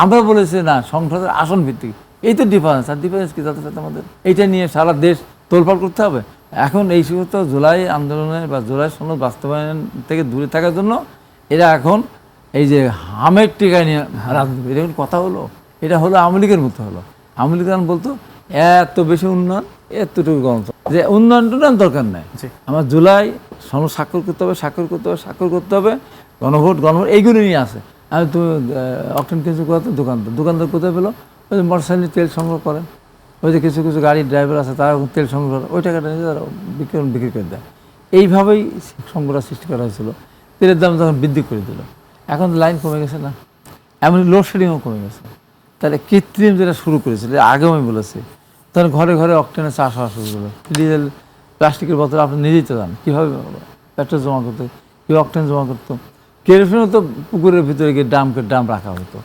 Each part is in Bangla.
আমরা বলেছি না সংসদের আসন ভিত্তিক, এই তো ডিফারেন্স। আর ডিফারেন্স কি তাদের সাথে আমাদের? এইটা নিয়ে সারা দেশ তোলপাড় করতে হবে এখন। এই সমস্ত জুলাই আন্দোলনের বা জুলাই সনদ বাস্তবায়ন থেকে দূরে থাকার জন্য এরা এখন এই যে হামের টিকায় নিয়ে রাজনীতি, এটা কোনো কথা হলো? এটা হলো আওয়ামী লীগের মতো হলো। আওয়ামী লীগ বলতো এত বেশি উন্নয়ন, এতটুকু গণতন্ত্র, যে উন্নয়ন টুন্নয়ন দরকার নেই, আমার জুলাই সনদ স্বাক্ষর করতে হবে, স্বাক্ষর করতে হবে, স্বাক্ষর করতে হবে, গণভোট এইগুলো নিয়ে আসে। আমি তুমি অকটেন কিছু কথা দোকানদার কোথায় পেলো? ওই যে মোটরসাইকেল তেল সংগ্রহ করেন, ওই যে কিছু কিছু গাড়ির ড্রাইভার আছে তারা তেল সংগ্রহ করে, ওই টাকাটা নিয়ে তারা বিক্রি করে দেয়। এইভাবেই সংকটটা সৃষ্টি করা হয়েছিল। তেলের দাম যখন বৃদ্ধি করে দিল, এখন লাইন কমে গেছে না, এমনকি লোডশেডিংও কমে গেছে। তাহলে কৃত্রিম যেটা শুরু করেছিল, আগেও আমি বলেছি, তখন ঘরে ঘরে অকটেনের চাষ হওয়া শুরু করলো। ডিজেল প্লাস্টিকের বোতল আপনি নিজেই তো যান কীভাবে পেট্রোল জমা করতে, কেউ অকটেন জমা করতো, কেরোসিনও তো পুকুরের ভিতরে গিয়ে ড্রাম রাখা হতো।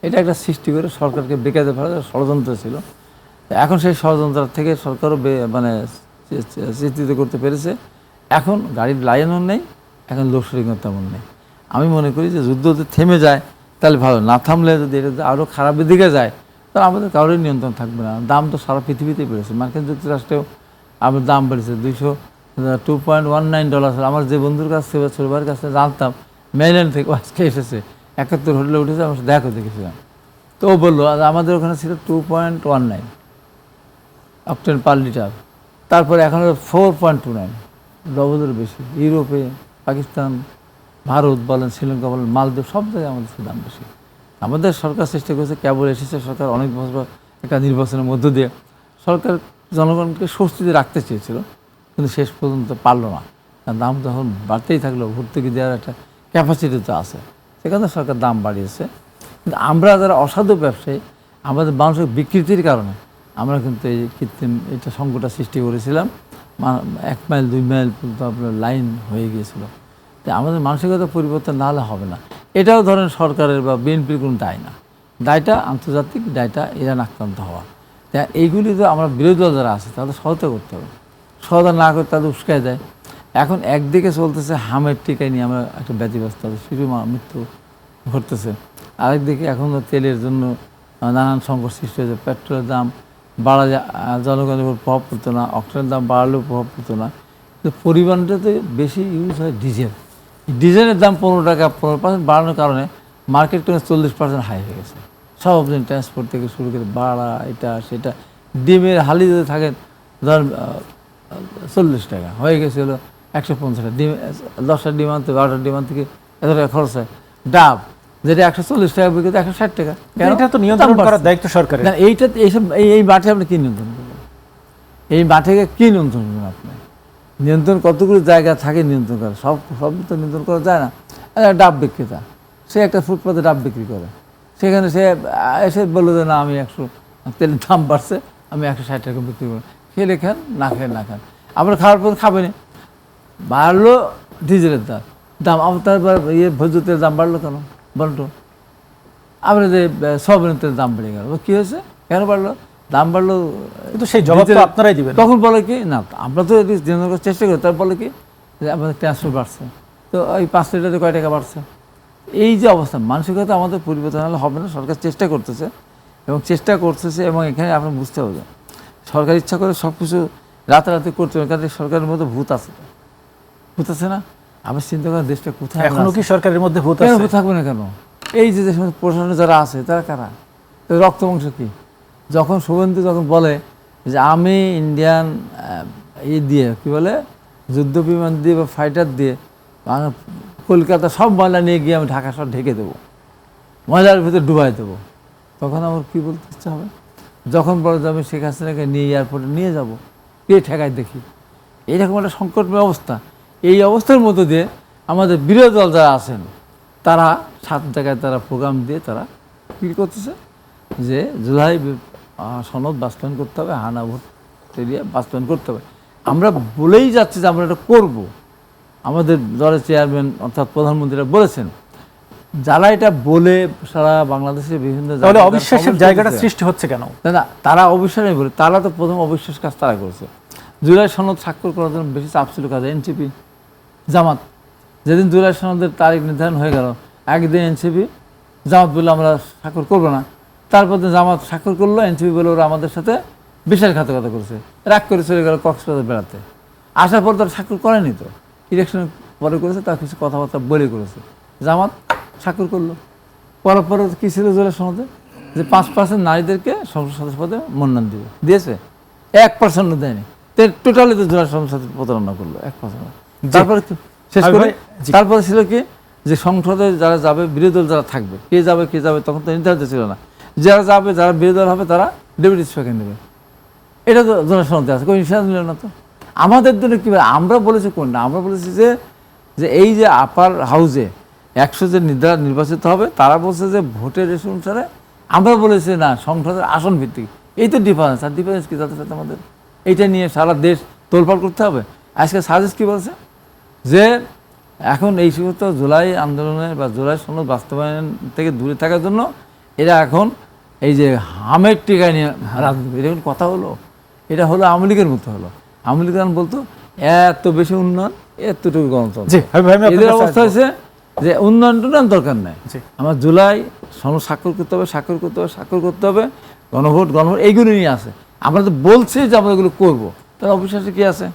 এটা একটা সৃষ্টি করে সরকারকে বেকাতে ফেলার ষড়যন্ত্র ছিল। এখন সেই ষড়যন্ত্র থেকে সরকারও মানে চিত্রিত করতে পেরেছে। এখন গাড়ির লাইনও নেই, এখন লোডশেডিংও তেমন নেই। আমি মনে করি যে যুদ্ধ যদি থেমে যায় তাহলে ভালো, না থামলে যদি এটা আরও খারাপের দিকে যায় তাহলে আমাদের কারোরই নিয়ন্ত্রণ থাকবে না। দাম তো সারা পৃথিবীতেই বেড়েছে, মার্কিন যুক্তরাষ্ট্রেও আমার দাম বেড়েছে $2.19। আমার যে বন্ধুর কাছ থেকে ছোট ভাইয়ের কাছে জানতাম মেরিল্যান্ড থেকে, আজকে এসেছে 71 হোটেলে উঠেছে, আমার দেখো দেখেছিলাম। তো ও বললো আমাদের ওখানে ছিল 2.19 অক্টেন পার লিটার, তারপরে এখন 4.29, ডবলের বেশি। ইউরোপে, পাকিস্তান, ভারত বলেন, শ্রীলঙ্কা বলেন, মালদ্বীপ, সব জায়গায় আমাদের দাম বেশি। আমাদের সরকার চেষ্টা করেছে, কেবল এসেছে সরকার অনেক বছর একটা নির্বাচনের মধ্য দিয়ে সরকার জনগণকে স্বস্তিতে রাখতে চেয়েছিল, কিন্তু শেষ পর্যন্ত পারলো না। দাম যখন বাড়তেই থাকলো, ভর্তুকি দেওয়ার একটা ক্যাপাসিটি তো আছে, সেখানে সরকার দাম বাড়িয়েছে। কিন্তু আমরা যারা অসাধু ব্যবসায়ী, আমাদের মানসিক বিকৃতির কারণে আমরা কিন্তু এই কৃত্রিম এটা সংকটটা সৃষ্টি করেছিলাম। 1 মাইল 2 মাইল পর্যন্ত আপনার লাইন হয়ে গিয়েছিল। তো আমাদের মানসিকতা পরিবর্তন না হলে হবে না। এটাও ধরেন সরকারের বা বিএনপির কোনো দায় না, দায়টা আন্তর্জাতিক, দায়টা ইরান আক্রান্ত হওয়া। তা এইগুলি তো আমরা বিরোধী দল যারা আছে তাদের সহায়তা করতে হবে, সহায়তা না করে তাদের উস্কায় দেয়। এখন একদিকে চলতেছে হামের টিকায় নিয়ে আমরা একটা ব্যতিব্যস্ত, শিশু মৃত্যু ঘটতেছে। আরেকদিকে এখন তেলের জন্য নানান সংকট সৃষ্টি হয়েছে, পেট্রোলের দাম বাড়া জনগণের উপর প্রভাব পড়তো না, অক্সিজেনের দাম বাড়লেও প্রভাব পড়তো না। কিন্তু পরিমাণটাতে বেশি ইউজ হয় ডিজেল। ডিজেলের দাম 15 টাকা 15% বাড়ানোর কারণে মার্কেট করে 40% হাই হয়ে গেছে। সব অপশন ট্রান্সপোর্ট থেকে শুরু করে ভাড়া, এটা সেটা। ডিমের হালি যদি থাকে ধর 40 টাকা, হয়ে গেছে হলো 150 টাকা। ডিম 10টা ডিম আনতে 12টা ডিম আনতে থেকে এত টাকা খরচ হয়। ডাব যেটা 140 টাকা বিক্রি 160 টাকা। এটা তো নিয়ন্ত্রণ করার দায়িত্ব সরকারের। এইটা এইসব এই মাঠে আপনি কী নিয়ন্ত্রণ করবেন? এই মাঠে কী নিয়ন্ত্রণ করবেন আপনি? নিয়ন্ত্রণ কতগুলো জায়গা থাকে নিয়ন্ত্রণ করা, সব তো নিয়ন্ত্রণ করা যায় না। ডাব বিক্রেতা, সে একটা ফুটপাতে ডাব বিক্রি করে, সেখানে সে এসে বললো যে না আমি 100 তেলের দাম বাড়ছে, আমি 160 টাকা বিক্রি করি। খেলে খান, না খেয়ে না খান, আবার খাওয়ার পর খাবে না। বাড়লো ডিজেলের দাম আবার তারপর ভোজ্য তেলের দাম বাড়লো কেন বলতো? আবার যে সয়াবিনের তেলের দাম বেড়ে গেল, কী হয়েছে, কেন বাড়লো? দাম বাড়লো, কিন্তু সেই জবাব তো আপনারাই দিবেন। তখন বলে কি না আমরা তো নিয়ন্ত্রণ করার চেষ্টা করি, তার বলে কি যে আমাদের ট্রান্সফার বাড়ছে, তো ওই 5 লিটারে কয় টাকা বাড়ছে। এই যে অবস্থা, মানসিকতা আমাদের পরিবর্তন হলে হবে না। সরকার চেষ্টা করতেছে এবং এখানে আপনি বুঝতে হবে সরকার ইচ্ছা করে সব কিছু রাতারাতি করতে হবে, কারণ সরকারের মধ্যে ভূত আছে না? আবার চিন্তা করেন দেশটা কোথায়, এখনো কি সরকারের মধ্যে ভূত আছে? ভূত থাকবে না কেন? এই যে প্রশাসনে যারা আছে তারা কারা? রক্ত মাংস কি? যখন শুভেন্দু যখন বলে যে আমি ইন্ডিয়ান দিয়ে কী বলে যুদ্ধ বিমান দিয়ে বা ফাইটার দিয়ে কলকাতা সব ময়লা নিয়ে গিয়ে আমি ঢাকা সব ঢেকে দেবো, ময়লার ভিতরে ডুবাই দেবো, তখন আমার কী বলতে ইচ্ছা হবে? যখন বলে যে আমি শেখ হাসিনাকে নিয়ে এয়ারপোর্টে নিয়ে যাবো, কে ঠেকায় দেখি? এইরকম একটা সংকটময় অবস্থা। এই অবস্থার মধ্য দিয়ে আমাদের বিরোধী দল যারা আছেন তারা 7 জায়গায় তারা প্রোগ্রাম দিয়ে তারা কী করতেছে যে জুলাই সনদ বাস্তবায়ন করতে হবে, হানা ভোট এরিয়া বাস্তবায়ন করতে হবে। আমরা বলেই যাচ্ছি যে আমরা এটা করবো। আমাদের দলের চেয়ারম্যান অর্থাৎ প্রধানমন্ত্রীরা বলেছেন, যারা এটা বলে সারা বাংলাদেশের বিভিন্ন অবিশ্বাসের জায়গাটা সৃষ্টি হচ্ছে কেন? না, তারা অবিশ্বাসই বলে, তারা তো প্রথম অবিশ্বাস কাজ তারা করেছে। জুলাই সনদ স্বাক্ষর করার জন্য বেশি চাপ ছিল কাজে এনসিপি, জামাত। যেদিন জুলাই সনদের তারিখ নির্ধারণ হয়ে গেল, একদিন এনসিপি জামাত বললো আমরা স্বাক্ষর করবো না। তারপর তো জামাত স্বাক্ষর করলো, এনসিপি বলে ওরা আমাদের সাথে বিশ্বাসঘাতকতা করেছে, রাগ করে চলে গেল কক্সবাজার বেড়াতে। আসার পর তারা স্বাক্ষর করেনি, তো ইলেকশনের পরে করেছে, তার কিছু কথাবার্তা বলে করেছে। জামাত স্বাক্ষর করলো, পরে কী ছিল জোরের সনদে, যে 5% নারীদেরকে সংসদ সদস্য পদে মনোনয়ন দিবে, দিয়েছে? 1% দেয়নি। টোটালি তো জোড়া সংসদ প্রতারণা করলো, 1%। তারপরে শেষ করে তারপরে ছিল কি, যে সংসদে যারা যাবে, বিরোধী দল যারা থাকবে, কে যাবে তখন তো নির্ধারিত ছিল না। যারা যাবে, যারা বিরোধী দল হবে, তারা ডেপুটি স্পিকার নেবে। এটা তো জোড়া সনদে আছে, কোনো নিষেধ নিল না। তো আমাদের জন্য কী, আমরা বলেছি কোনটা, আমরা বলেছি যে এই যে আপার হাউসে 100 যে নির্বাচিত হবে, তারা বলছে যে ভোটের রেশ অনুসারে। আমরা বলেছি না, সংসদের আসন ভিত্তিক। এই তো ডিফারেন্স। আর ডিফারেন্স কি তাদের সাথে আমাদের? এইটা নিয়ে সারা দেশ তোলপাড় করতে হবে। আজকে সাজেস্ট কী বলছে, যে এখন এই সমস্ত জুলাই আন্দোলনের বা জুলাই সনদ বাস্তবায়ন থেকে দূরে থাকার জন্য এরা এখন এই যে হামের টিকা নিয়ে রাজনীতি, এরকম কথা হলো। এটা হলো আওয়ামী লীগের মতো হলো। আওয়ামী লীগ বলতো এত বেশি উন্নয়ন, এতটুকু গণতন্ত্র। এদের অবস্থা হয়েছে যে উন্নয়ন টুন্নয়ন দরকার নেই, আমার জুলাই সনদ স্বাক্ষর করতে হবে, গণভোট এইগুলো নিয়ে আছে। আমরা তো বলছি যে আমরা এগুলো করবো, তার অবিশ্বাসে কি আছে?